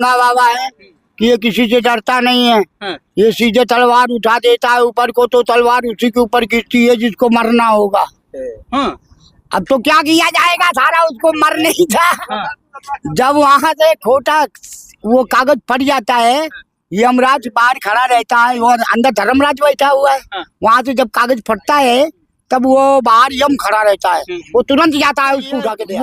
ना बाबा है कि ये किसी से डरता नहीं है। हाँ। ये सीधे तलवार उठा देता है ऊपर को, तो तलवार उसी के ऊपर गिरती है जिसको मरना होगा। हाँ। अब तो क्या किया जाएगा, सारा उसको मरने ही था। हाँ। जब वहां से खोटा वो कागज फट जाता है, यमराज बाहर खड़ा रहता है और अंदर धर्मराज बैठा हुआ है। हाँ। वहां से जब कागज फटता है तब वो बाहर यम खड़ा रहता है, वो तुरंत जाता है उसको उठा के दे।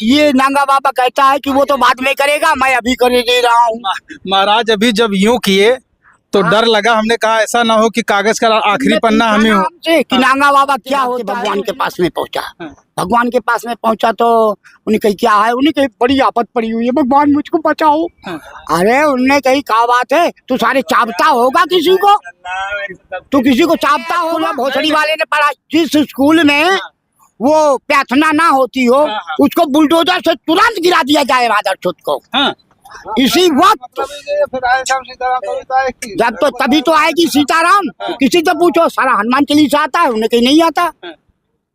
ये नांगा बाबा कहता है कि वो तो बाद में करेगा, मैं अभी कर दे रहा हूँ। महाराज अभी जब यूं किए तो डर लगा, हमने कहा ऐसा ना हो कि कागज का आखिरी पन्ना हमें हो। कि नांगा बाबा क्या होता है, भगवान के पास में पहुंचा। भगवान के पास में पहुंचा तो उन्हें कही क्या है, उन्हें कही बड़ी आफत पड़ी हुई है, भगवान मुझको बचाओ। अरे उनने कही क्या बात है, तू सारे चापता होगा किसी को, तू किसी को चापता होगा। भोसड़ी वाले ने पढ़ा, जिस स्कूल में वो प्रार्थना ना होती हो उसको बुलडोजर से तुरंत गिरा दिया जाए राधाचुत को। इसी वक्त जब तो तभी तो आएगी सीताराम। किसी से पूछो, सारा हनुमान चालीसा आता है, उन्हें कहीं नहीं आता।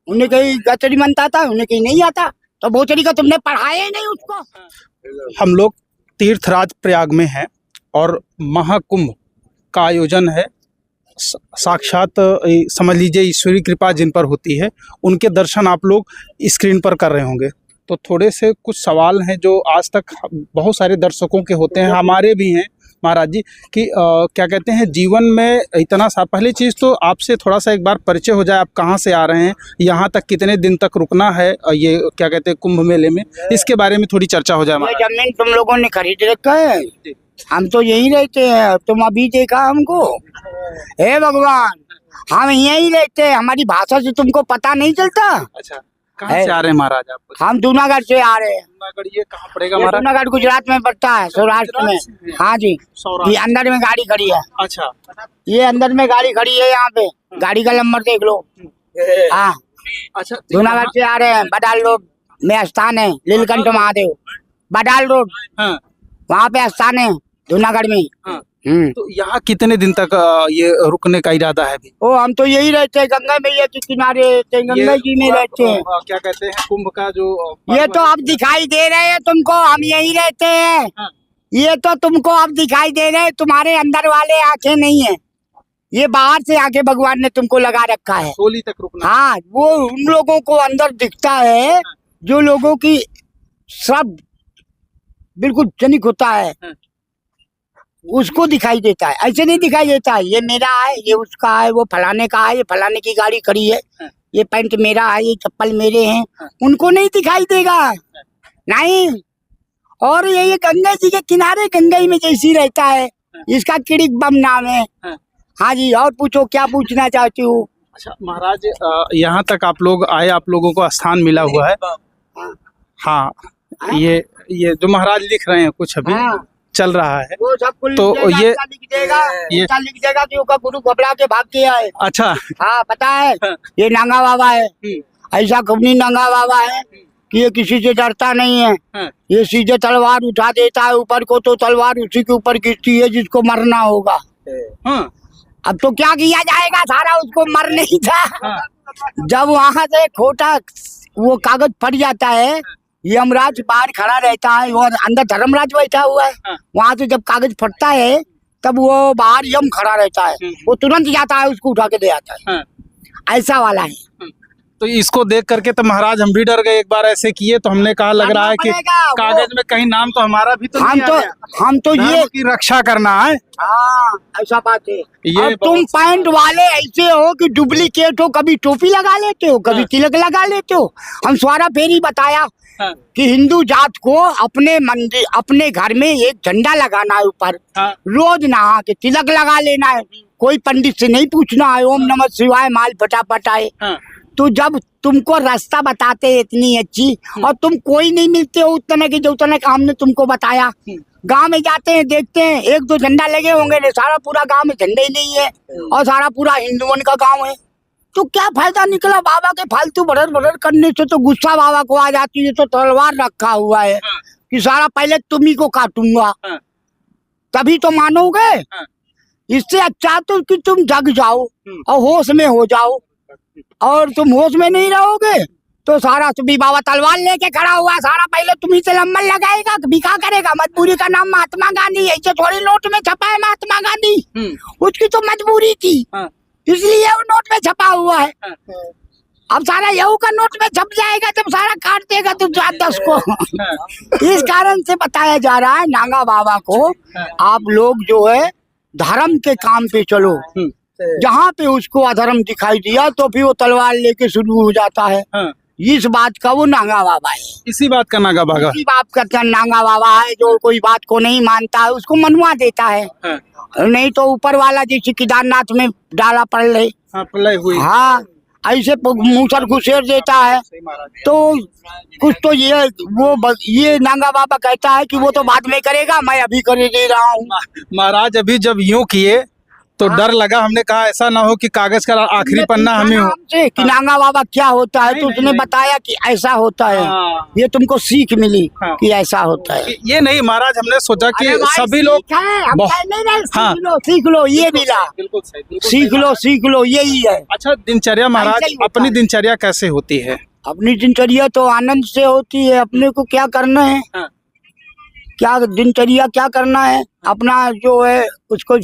उन्हें कहीं गचड़ी मंत्र आता है, उन्हें कहीं नहीं आता। तो भोसड़ी का तुमने पढ़ाया ही नहीं उसको। हम लोग तीर्थराज प्रयाग में हैं और महाकुंभ का आयोजन है। साक्षात समझ लीजिए ईश्वरी कृपा जिन पर होती है, उनके दर्शन आप लोग स्क्रीन पर कर रहे होंगे। तो थोड़े से कुछ सवाल हैं जो आज तक बहुत सारे दर्शकों के होते हैं, हमारे भी हैं महाराज जी, कि क्या कहते हैं जीवन में इतना सा। पहली चीज़ तो आपसे थोड़ा सा एक बार परिचय हो जाए, आप कहाँ से आ रहे हैं, यहाँ तक कितने दिन तक रुकना है, ये क्या कहते हैं कुंभ मेले में, इसके बारे में थोड़ी चर्चा हो जाए। जमीन तुम लोगों ने खरीद रखा है, हम तो यही रहते हैं। तुम अभी देखा हमको, हे भगवान, हम यही रहते हैं, हमारी भाषा से तुमको पता नहीं चलता। अच्छा, कहाँ से आ रहे हैं महाराज आप? हम जूनागढ़ से आ रहे हैं। जूनागढ़ ये कहाँ पड़ेगा महाराज? जूनागढ़ गुजरात में पड़ता है, सौराष्ट्र में। हाँ जी, ये अंदर में गाड़ी खड़ी है। अच्छा, ये अंदर में गाड़ी खड़ी है, यहाँ पे गाड़ी का नंबर देख लो। हाँ, अच्छा, जूनागढ़ से आ रहे हैं। बडाल रोड में स्थान है लीलकंठ महादेव, बडाल रोड, वहाँ पे स्थान है जूनागढ़ में। तो यहाँ कितने दिन तक ये रुकने का इरादा है अभी? ओ, हम तो यही रहते हैं, गंगा मैया के किनारे रहते हैं, गंगा जी में रहते हैं। क्या कहते हैं कुंभ का जो ये तो अब दिखाई दे रहे हैं तुमको, हम यही रहते हैं। ये तो तुमको अब दिखाई दे रहे हैं, तुम्हारे अंदर वाले आंखें नहीं है, ये बाहर से आके भगवान ने तुमको लगा रखा है। होली तक रुकना। हाँ, वो उन लोगों को अंदर दिखता है जो लोगों की सब बिल्कुल जनिक होता है, उसको दिखाई देता है। ऐसे नहीं दिखाई देता है ये मेरा है, ये उसका है, वो फलाने का है, ये फलाने की गाड़ी खड़ी है, ये पैंट मेरा है, ये चप्पल मेरे हैं, उनको नहीं दिखाई देगा। नहीं, और ये गंगा जी के किनारे, गंगा में जैसी रहता है, इसका किड़िक बम नाम है। हाँ जी, और पूछो क्या पूछना चाहती हूँ। अच्छा महाराज, यहाँ तक आप लोग आए, आप लोगों को स्थान मिला हुआ है। हाँ, ये जो महाराज लिख रहे हैं कुछ अभी चल रहा है, वो सब तो ये लिख देगा कि उसका गुरु घबरा के भाग के आए। अच्छा, हाँ पता है, ये नांगा बाबा है। ऐसा कभी नांगा बाबा है कि ये किसी से डरता नहीं है। ये सीधे तलवार उठा देता है ऊपर को, तो तलवार उसी के ऊपर गिरती है जिसको मरना होगा। अब तो क्या किया जाएगा, सारा उसको मरने ही था। जब वहां से खोटा वो कागज फट जाता है, यमराज बाहर खड़ा रहता है और अंदर धर्मराज बैठा हुआ है। वहां से जब कागज फटता है तब वो बाहर यम खड़ा रहता है, वो तुरंत जाता है उसको उठा के दे आता है। ऐसा वाला है। तो इसको देख करके तो महाराज हम भी डर गए, एक बार ऐसे किए तो हमने कहा लग रहा है कि कागज में कहीं नाम तो हमारा भी तो हम तो ये की रक्षा करना है। हाँ, ऐसा बात है। ये तुम पैंट वाले ऐसे हो कि डुप्लीकेट हो, कभी टोपी लगा लेते हो, कभी तिलक लगा लेते हो। हम स्वारा फेरी बताया कि हिंदू जात को अपने मंदिर, अपने घर में एक झंडा लगाना है ऊपर, रोज नहा के तिलक लगा लेना है, कोई पंडित से नहीं पूछना है, ओम नमः शिवाय माल फटाफट आए। तो जब तुमको रास्ता बताते इतनी अच्छी, और तुम कोई नहीं मिलते हो उतने की जो उतने का हमने तुमको बताया। गांव में जाते हैं, देखते हैं एक दो झंडा लगे होंगे, सारा पूरा गांव में झंडे ही नहीं है, और सारा पूरा हिंदुओं का गांव है। तो क्या फायदा निकला बाबा के फालतू बड़र बड़र करने से। तो गुस्सा बाबा को आ जाती है, तो तलवार रखा हुआ है कि सारा पहले तुम्ही को काटूंगा, तभी तो मानोगे। इससे अच्छा तो कि तुम जग जाओ और होश में हो जाओ, और तुम होश में नहीं रहोगे तो सारा भी बाबा तलवार लेके खड़ा हुआ, सारा पहले तुम्ही से लंबन लगाएगा, भी क्या करेगा? मजबूरी का नाम महात्मा गांधी, ऐसे थोड़ी नोट में छपा है महात्मा गांधी, उसकी तो मजबूरी थी, इसलिए वो नोट में छपा हुआ है। अब सारा यहू का नोट में छप जाएगा, जब सारा काट देगा तो 10 को। इस कारण से बताया जा रहा है नागा बाबा को, आप लोग जो है धर्म के काम पे चलो, जहाँ पे उसको अधर्म दिखाई दिया तो फिर वो तलवार लेके शुरू हो जाता है। इस बात का वो नागा बाबा है, इसी बात का नागा बाबा, इसी बात का नागा बाबा है। जो कोई बात को नहीं मानता है उसको मनवा देता है, नहीं तो ऊपर वाला जैसे केदारनाथ में डाला प्रलय हुई, हाँ ऐसे मूसर घुसेर देता है। तो कुछ तो ये नागा बाबा कहता है कि वो तो बाद में करेगा, मैं अभी कर दे रहा हूँ। महाराज अभी जब यूं किए तो डर लगा, हमने कहा ऐसा ना हो कि कागज का आखिरी पन्ना हमें हो कि नागा बाबा क्या होता है, तो उसने बताया कि ऐसा होता है। ये तुमको सीख मिली कि ऐसा होता है। ये नहीं महाराज, हमने सोचा कि सभी लोग सीख लो, ये मिला, सीख लो यही है। अच्छा दिनचर्या महाराज, अपनी दिनचर्या कैसे होती है? अपनी दिनचर्या तो आनंद से होती है। अपने को क्या करना है, क्या दिनचर्या क्या करना है, अपना जो है उसको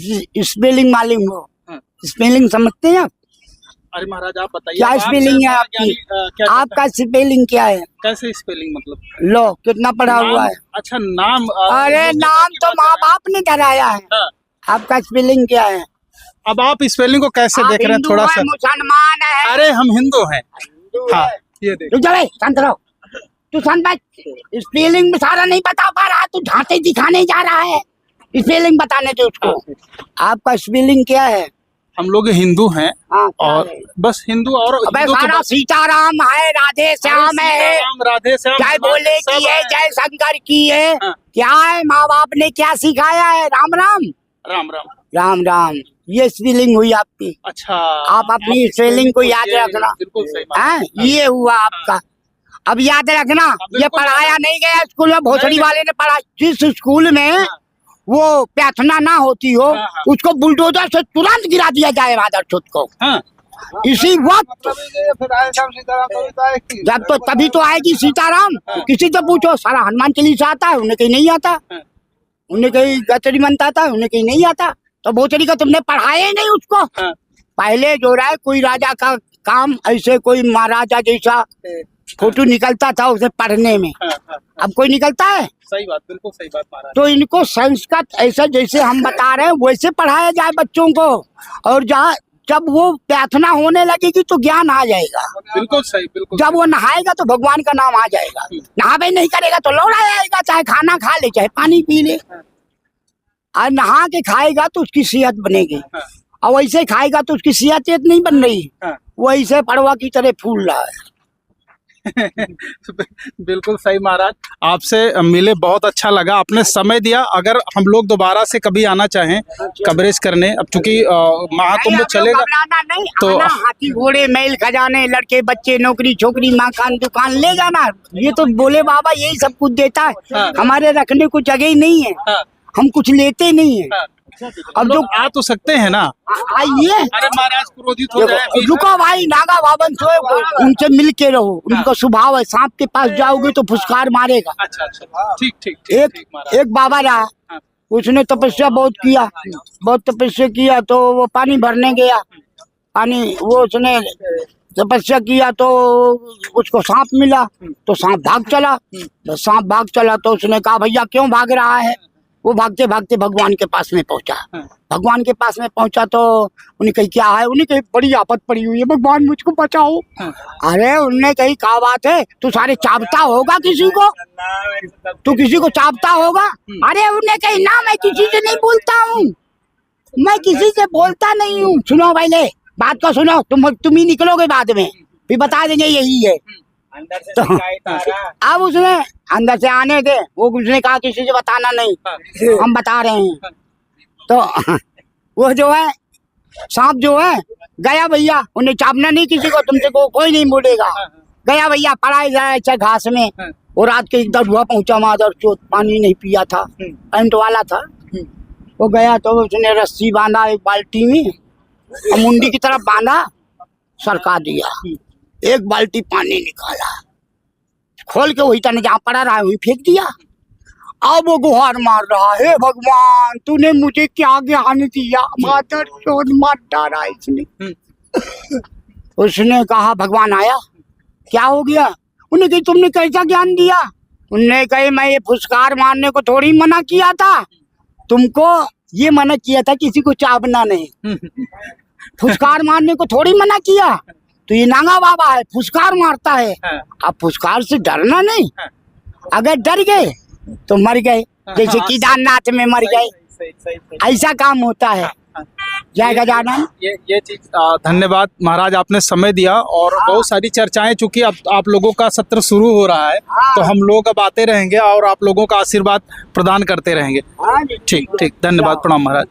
स्पेलिंग मालूम हो, स्पेलिंग समझते हैं आप? अरे महाराज आप बताइए क्या स्पेलिंग है आपकी? आपका स्पेलिंग क्या है? कैसे स्पेलिंग मतलब? लो कितना पढ़ा हुआ है? अच्छा नाम, अरे नाम तो माँ बाप ने धराया है, आपका स्पेलिंग क्या है? अब आप स्पेलिंग को कैसे देख रहे हैं? थोड़ा सा मुसलमान है। अरे हम हिंदू हैं। हाँ ये देखो, शांत रहो तू, स्पेलिंग में सारा नहीं बता पा रहा, तू झांसे दिखाने जा रहा है, स्पेलिंग बताने दे उसको। आपका स्पेलिंग क्या है? हम लोग हिंदू हैं और बस हिंदू, और सारा सीताराम है, राधे श्याम है, राधे श्याम, जय भोले की है, जय शंकर की है। क्या है माँ बाप ने क्या सिखाया है? राम राम राम राम राम राम, ये स्पेलिंग हुई आपकी। अच्छा आप अपनी स्पेलिंग को याद रखना, बिल्कुल सही, ये हुआ आपका। अब याद रखना, ये पढ़ाया नहीं गया स्कूल में, भोसड़ी वाले ने पढ़ा। जिस स्कूल में वो प्रार्थना ना होती हो, उसको बुलडोजर से तुरंत गिरा दिया जाए राधाचोद को। इसी वक्त जब तो तभी तो आएगी सीताराम। किसी से पूछो, सारा हनुमान चालीसा आता है, उन्हें कहीं नहीं आता, उन्हें कहीं गचरी मंत्र आता है, उन्हें कहीं नहीं आता। तो भोसड़ी का तुमने पढ़ाया ही नहीं उसको। पहले जो रहा है कोई राजा का काम, ऐसे कोई महाराजा जैसा फोटो निकलता था उसे पढ़ने में, अब कोई निकलता है? सही बात, बिल्कुल सही बात महाराज। तो इनको संस्कृत ऐसा जैसे हम बता रहे हैं वैसे पढ़ाया जाए बच्चों को, और जब वो प्रार्थना होने लगेगी तो ज्ञान आ जाएगा। बिल्कुल सही, बिल्कुल। जब वो नहाएगा तो भगवान का नाम आ जाएगा, नहावे नहीं करेगा तो लौड़ा आएगा, चाहे खाना खा ले चाहे पानी पी ले। और नहा के खाएगा तो उसकी सेहत बनेगी, और वैसे खाएगा तो उसकी सेहत नहीं बन रही, वो ऐसे पड़वा की तरह फूल रहा है। बिल्कुल सही महाराज, आपसे मिले बहुत अच्छा लगा, आपने समय दिया। अगर हम लोग दोबारा से कभी आना चाहें कवरेज करने, अब चूंकि महाकुंभ चलेगा तो हाथी घोड़े मेल खजाने लड़के बच्चे नौकरी छोकरी मकान दुकान ले जाना, ये तो बोले बाबा यही सब कुछ देता है। हमारे रखने को जगह ही नहीं है, हम कुछ लेते नहीं है। अब जो आ तो सकते हैं ना, आइए। अरे महाराज क्रोधित हो जाए, रुको भाई, नागा बाबन से उनसे मिल के रहो, उनका स्वभाव है, सांप के पास जाओगे तो फुसकार मारेगा। अच्छा अच्छा, ठीक ठीक। एक बाबा रहा, उसने तपस्या बहुत किया, बहुत तपस्या किया, तो वो पानी भरने गया, पानी वो उसने तपस्या किया तो उसको सांप मिला, तो सांप भाग चला। तो सांप भाग चला तो उसने कहा भैया क्यों भाग रहा है? वो भागते भागते भगवान के पास में पहुंचा। भगवान के पास में पहुंचा तो उन्हें कही क्या है? उन्हें कही बड़ी आफत पड़ी हुई है, भगवान मुझको बचाओ। अरे उनने कही क्या बात है, तू सारे चाबता होगा किसी को, तू किसी को चाबता होगा? अरे उन्हें कही ना, मैं किसी से नहीं बोलता हूँ, मैं किसी से बोलता नहीं हूँ। सुनो पहले बात को सुनो, तुम ही निकलोगे बाद में, फिर बता देंगे यही है। तो अब उसने अंदर से आने दे, वो उसने कहा किसी से बताना नहीं, हम बता रहे हैं। तो वो जो है सांप जो है गया भैया, उन्हें चापना नहीं किसी को, तुमसे कोई नहीं बोलेगा। गया भैया पड़ा जाए घास में, वो रात के एकदम हुआ पहुंचा मादर चोट, पानी नहीं पिया था, पैंट वाला था। वो गया तो उसने रस्सी बांधा एक बाल्टी में, मुंडी की तरफ बांधा, सरका दिया। एक बाल्टी पानी निकाला, खोल के वही तने जहाँ पड़ा रहा वही फेंक दिया। अब वो गुहार मार रहा, हे भगवान तूने मुझे क्या ज्ञान दिया, मादर चोद मार डाला इसने। उसने कहा भगवान आया, क्या हो गया? उन्हें कही तुमने कैसा ज्ञान दिया? उनने कही मैं ये फुसकार मारने को थोड़ी मना किया था, तुमको ये मना किया था किसी को चाबना नहीं। फुसकार मारने को थोड़ी मना किया, तो ये नांगा बाबा है फुसकार मारता है। अब फुसकार से डरना नहीं, अगर डर गए तो मर गए, जैसे केदारनाथ में मर गए, ऐसा काम होता है। जय गजानन। ये चीज धन्यवाद महाराज, आपने समय दिया और बहुत सारी चर्चाएं, चूंकि अब आप लोगों का सत्र शुरू हो रहा है तो हम लोग अब आते रहेंगे और आप लोगों का आशीर्वाद प्रदान करते रहेंगे। ठीक ठीक, धन्यवाद, प्रणाम महाराज।